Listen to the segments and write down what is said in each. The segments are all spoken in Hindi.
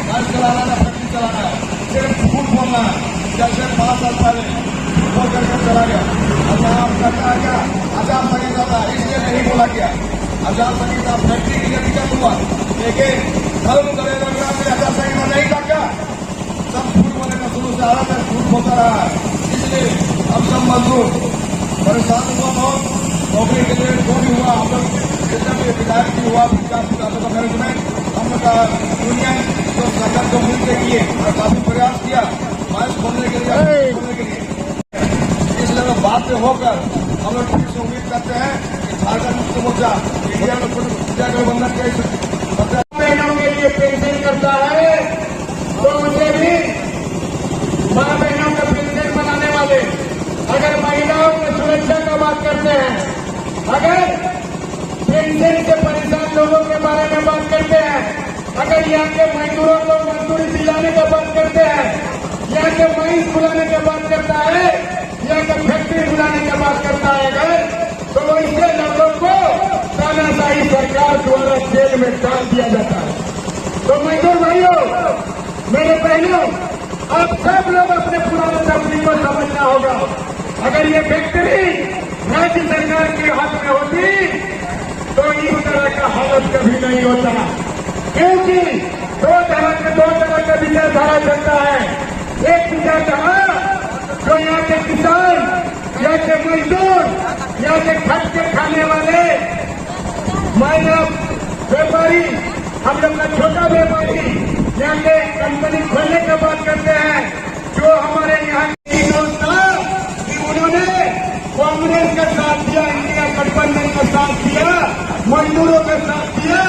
गाड़ी चलाना ना फैक्ट्री चलाना है, सिर्फ झूठ बोलना है। जैसे 5 साल पहले बोल करके चला गया, अब यहाँ करता क्या आजाद संहिता था, इसलिए नहीं बोला गया। आजाद संहिता फैक्ट्री के लिए टिकट हुआ, लेकिन धर्म करेगा में आजाद संहिता नहीं था क्या? सब झूठ बोलने का शुरू से आ रहा था, झूठ होता रहा है। इसलिए हम सब मजदूर परेशान हुआ, बहुत नौकरी के लिए जो भी हुआ, हम लोग जितना भी विधायक भी हुआ, विकास का मैनेजमेंट हम लोग का यूनियन जो संगठन को मिलकर किए और काफी प्रयास किया माइस खोलने के लिए। इसलिए बात में होकर हम लोग फिर से उम्मीद करते हैं कि झारखंड मुक्ति मोर्चा इंडिया गठबंधन के बहनों के लिए पेंशन करता है, तो मुझे भी माँ बहनों का पेंशन बनाने वाले, अगर महिलाओं की सुरक्षा का बात करते हैं, अगर पेंशन से परेशान लोगों के बारे में बात करते हैं, अगर यहाँ के मजदूरों को मजदूरी दिलाने का बात करते हैं, यहाँ के महीन बुलाने की बात करता है, यहाँ के फैक्ट्री बुलाने की बात करता है, अगर तो इससे लोगों को तानाशाही सरकार द्वारा जेल में डाल दिया जाता है। तो मजदूर भाइयों, मेरे बहनों, आप सब लोग अपने पुराने तकलीफ को समझना होगा। अगर ये फैक्ट्री राज्य सरकार के हाथ में होती तो इस तरह का हालत कभी नहीं होता, क्योंकि दो तरह का विचारधारा चलता है। एक विचारधारा जो यहाँ के किसान, यहाँ के मजदूर, यहाँ के खट के खाने वाले महिला व्यापारी, हम लोग का छोटा व्यापारी, यहाँ के कंपनी खोलने की बात करते हैं, जो हमारे यहाँ की था कि उन्होंने कांग्रेस का साथ दिया, इंडिया गठबंधन का साथ दिया, मजदूरों का साथ दिया,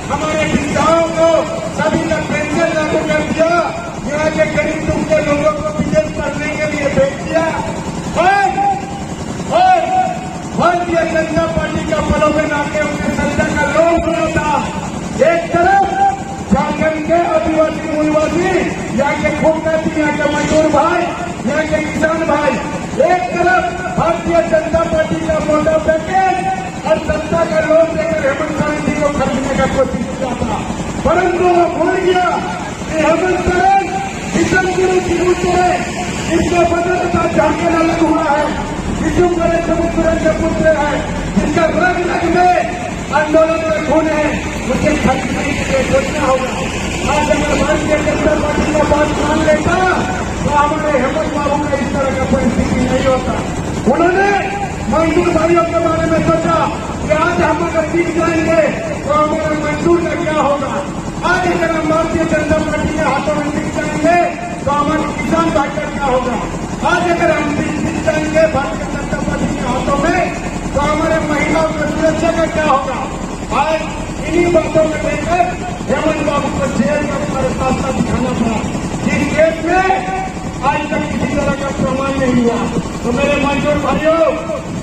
हमारे वृद्धाओं को सभी का पेंशन लागू कर दिया, यहाँ के गरीब दुख के लोगों को विदेश करने के लिए भेज दिया। और भारतीय जनता पार्टी का बलों में नाके उनके संख्या का लोग बनाता। एक तरफ झारखंड के आदिवासी मूलवासी, यहाँ के खूबकाती, यहाँ के मजदूर भाई, यहाँ के किसान भाई, एक तरफ भारतीय जनता पार्टी का मोटा पैकेज और सत्ता का लोन देकर हेमंत सोरेन जी को खरीदने का कोशिश किया था, परंतु वो भूल गया कि हेमंत सोरेन विश्वगुरु की पुत्र है, इसका बदलता झारखंड अलग हुआ है, विश्वगुरु समुद्र के पुत्र है, इसका रंग रंग में आंदोलन में खून है, मुझे खरीदने के लिए सोचना होगा। आज अगर भारतीय जनता पार्टी का बात मान लेता तो हमारे हेमंत बाबू का इस तरह का परिस्थिति नहीं होता। उन्होंने मजदूर भाइयों के बारे में सोचा कि आज हम अगर जीत जाएंगे तो हमारे मजदूर का क्या होगा। आज अगर हम भारतीय जनता पार्टी के हाथों में जीत जाएंगे तो हमारे किसान भाई का क्या होगा। आज अगर हम जीत जाएंगे भारतीय जनता पार्टी के हाथों में तो हमारे महिलाओं की सुरक्षा का क्या होगा। आज इन्हीं बातों को लेकर हेमंत बाबू को जेल का हमारे रास्ता दिखाना पड़ा, जिस केस में आज तक किसी तरह का प्रमाण नहीं हुआ। तो मेरे मजदूर भाइयों,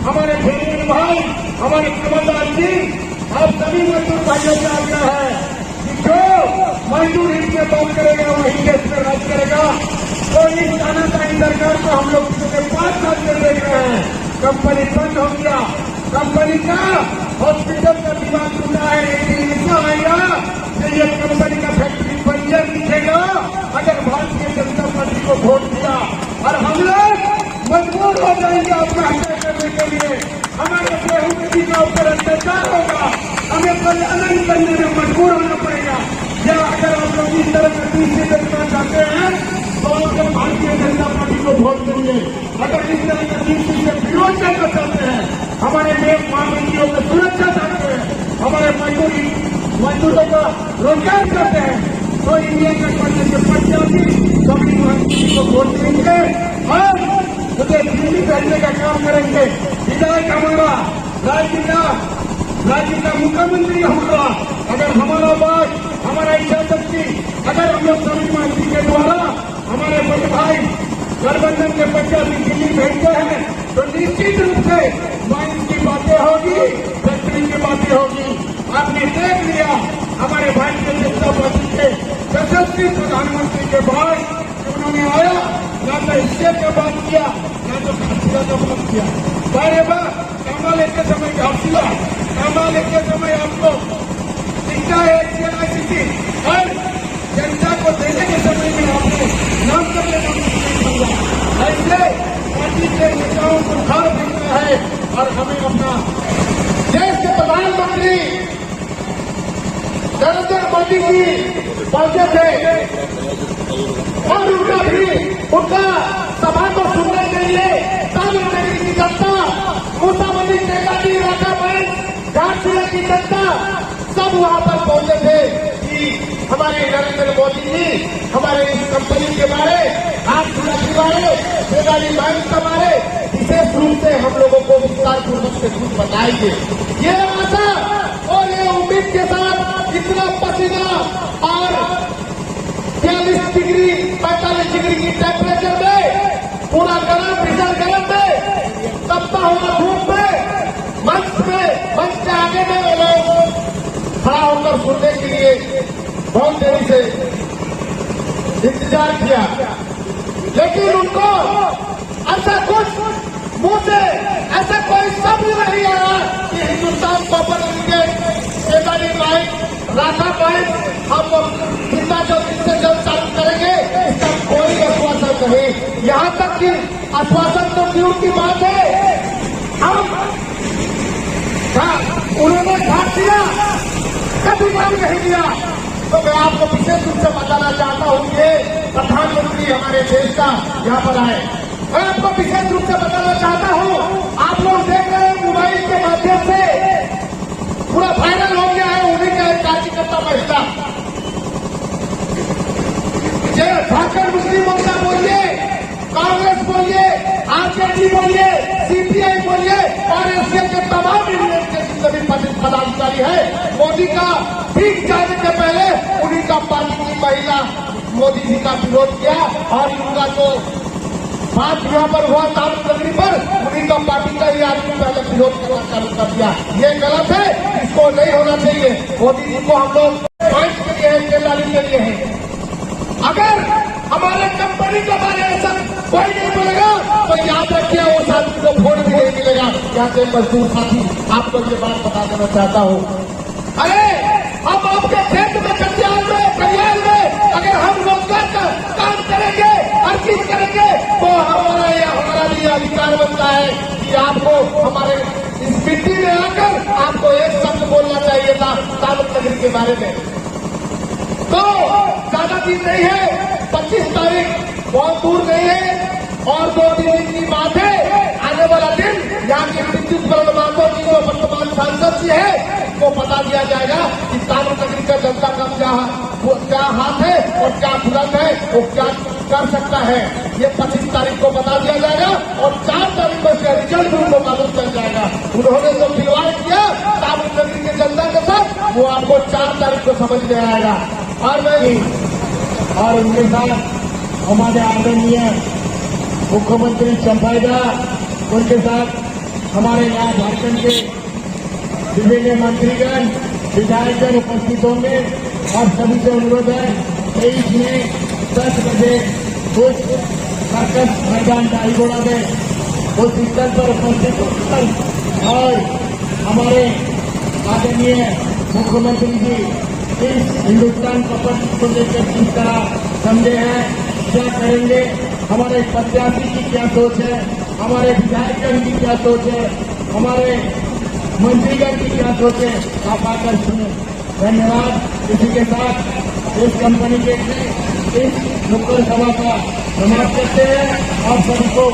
हमारे भेड़िए भाई, हमारे कमलदास जी, आप सभी मजदूर भाइयों से आग्रह है कि जो मजदूर हित में बात करेगा वही देश में राज करेगा। तो इस तानाशाही सरकार को हम लोग पिछले 5 साल से देख रहे हैं। कंपनी बंद हो गया, कंपनी का हॉस्पिटल का दिमाग टूटा है, लेकिन ऐसा आएगा कि ये कंपनी का फैक्ट्री बंजर दिखेगा अगर भारतीय जनता पार्टी को वोट दिया, और हम लोग मजबूर हो जाएंगे अपना हत्या करने के लिए। हमारे गेहूं के बीच का ऊपर अत्याचार होगा, हमें बलिदान करने में मजबूर होना पड़ेगा। या अगर आप लोग इस तरह से तीसरी देखना चाहते हैं तो आप भारतीय जनता पार्टी को वोट देंगे। अगर इस तरह का तीसरी से विरोध करना चाहते हैं, हमारे देश मानवीयों की सुरक्षा चाहते हैं, हमारे मजदूरों का रोजगार करते हैं, तो इंडिया गठबंधन के प्रत्याशी सभी महात्मा को वोट देंगे और मुझे दिल्ली भेजने का काम करेंगे। विधायक हमारा, राज्य का मुख्यमंत्री हमारा, अगर हमारा बात, हमारा इच्छा शक्ति, अगर हम लोग सभी मंत्री के द्वारा हमारे बड़े भाई गठबंधन के प्रत्याशी दिल्ली भेजते हैं तो निश्चित रूप से माइंस की बातें होगी, फैक्ट्री की बातें होगी। आपने देख लिया हमारे भारतीय जनता पार्टी के यशस्वी प्रधानमंत्री के बाद उन्होंने आया, ना तो हिस्से का बात किया, ना तो घासिया का बात किया। बारे बार कामा लेते समय घासिया, कामा लेते समय आपको शिक्षा है, और जनता को और हमें अपना देश के प्रधानमंत्री नरेंद्र मोदी जी पहुंचे थे और उनका सभा को सुनने के लिए तामिलनाडु की जनता, मूसामली नेताजी, राजा बैंक, घाटशिला की जनता सब वहां पर पहुंचे थे कि हमारे नरेंद्र मोदी जी हमारे इस कंपनी के बारे, घाटशिला के बारे, नेताजी बैंक के बारे विशेष रूप से हम लोगों को विस्तार पूर्वक से कुछ बताएंगे। ये आशा और ये उम्मीद के साथ इतना पसीना और 42 डिग्री 45 डिग्री की टेम्परेचर में पूरा गर्म भीषण गर्म में तपता हुआ धूप में मंच के आगे में लोग खड़ा होकर सुनने के लिए बहुत देरी से इंतजार किया, लेकिन उनको ऐसा कुछ मुंह से ऐसा कोई शब्द नहीं आया कि Hindustan copper limited, Netaji bank, Radha bank हम जितना जल्द से जल्द चालू करेंगे, इसका कोई आश्वासन नहीं। यहाँ तक कि आश्वासन तो दूर की बात है, हम उन्होंने घाट दिया, कभी मांग नहीं दिया। तो मैं आपको विशेष रूप से बताना चाहता हूँ कि प्रधानमंत्री हमारे देश का यहाँ पर आए, मैं आपको विशेष रूप से बताना चाहता हूँ, आप लोग देख रहे हैं मोबाइल के माध्यम से पूरा वायरल हो गया है उन्हीं का एक कार्यकर्ता महिला, झारखंड मुस्लिम मोर्चा बोलिए, कांग्रेस बोलिए, आरजेडी बोलिए, सीपीआई बोलिए और एसडीएफ के तमाम यूनियन के जितने भी पदाधिकारी है, मोदी का ठीक जाने से पहले उन्हीं का पार्टी की महिला मोदी जी का विरोध किया और उनका जो बात यहाँ पर हुआ तामिलनाडु पर, उन्हीं का पार्टी का ही आदमी पहले विरोध करना चालू कर दिया। ये गलत है, इसको नहीं होना चाहिए। मोदी जी को हम लोग पॉइंट के लिए है, केलाली के लिए है। अगर हमारे कंपनी के बारे में सब कोई नहीं बोलेगा तो याद रखिए वो साथी को वोट भी नहीं मिलेगा। यहाँ से मजदूर साथी आपको ये बात बता देना चाहता हूँ। अरे हम आपके क्षेत्र में कल्याण में अगर हम रोजगार का काम करेंगे, हर चीज करेंगे तो हमारा भी अधिकार बनता है कि आपको हमारे इस मिट्टी में आकर आपको एक शब्द बोलना चाहिए था तामिलनाडु के बारे में। तो ज्यादा दिन नहीं है, 25 तारीख बहुत दूर नहीं है और 2 दिन की बात है। आने वाला दिन यहाँ की विद्युत वर्मा जी जो वर्तमान सांसद जी है को बता दिया जाएगा कि तामिलनाडु का जनता का क्या हाथ है और क्या बुलंद है, वो क्या कर सकता है। ये 25 तारीख को बता दिया जाएगा और 4 तारीख को इसका रिजल्ट भी उनको मालूम चल जाएगा। उन्होंने जो खिलवाड़ किया तामिलनाडु की जनता के साथ वो आपको 4 तारीख को समझ में आएगा। और उनके साथ हमारे आदरणीय मुख्यमंत्री चंपाइदा, उनके साथ हमारे यहाँ झारखंड के विभिन्न मंत्रीगण, विधायकगण उपस्थित होंगे और सभी से अनुरोध है 23 में 10 बजे उस सर्कस मैदान डाईगोड़ा में उस स्थल पर उपस्थित होकर और हमारे आदरणीय मुख्यमंत्री जी इस हिंदुस्तान कॉपर को लेकर किस तरह समझे हैं, क्या करेंगे, हमारे प्रत्याशी की क्या सोच है, हमारे विधायकगण की क्या सोच है, हमारे मंत्रीगण की क्या सोच है, आप आकर सुने। धन्यवाद। इसी के साथ इस कंपनी के इस नुक्कड़ सभा का समाप्त करते हैं। आप सभी को